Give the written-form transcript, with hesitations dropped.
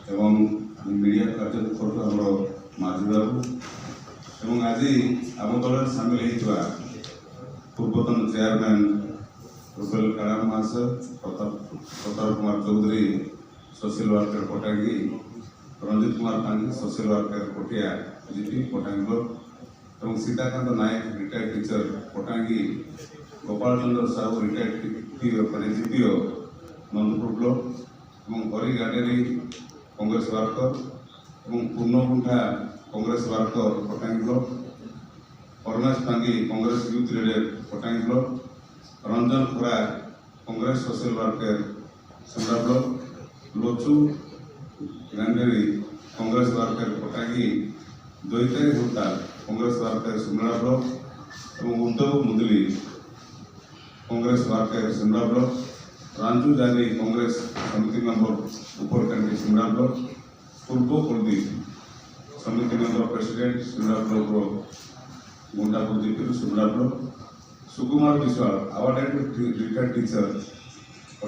एवं मीडिया कार्य आम माझी बाबू एवं आज आम दल सामिल होता पूर्वतन चेयरमैन रुपेल काराम महाशय, Pratap Kumar Chaudhary social worker Patangi, Ranjit Kumar Pangi social worker Kotia GP Patangi block एवं Sitakant Nayak retired teacher Patangi, Gopal Chandra Sahu retired GPO Nandapur block एवं हरि गाडेरी कांग्रेस वर्कर एवं Purnakuntha Congress worker Patangi block, Paramesh Pangi Congress youth leader Patangi block, Ranjan Khura Congress social worker Simra block, Lochu Ganderi Congress worker Patangi, Dwaitari Hooda Congress worker Simra block एवं उद्धव मुदली कांग्रेस वर्कर सिमरा ब्लॉक, रांजू जानी कांग्रेस समिति मेंबर उपरकंडी सिमरा ब्लॉक, पूर्व कुलदीप समिति member president Simra block Gundapur GP Simra block, Sukumar Biswal awarded retired teacher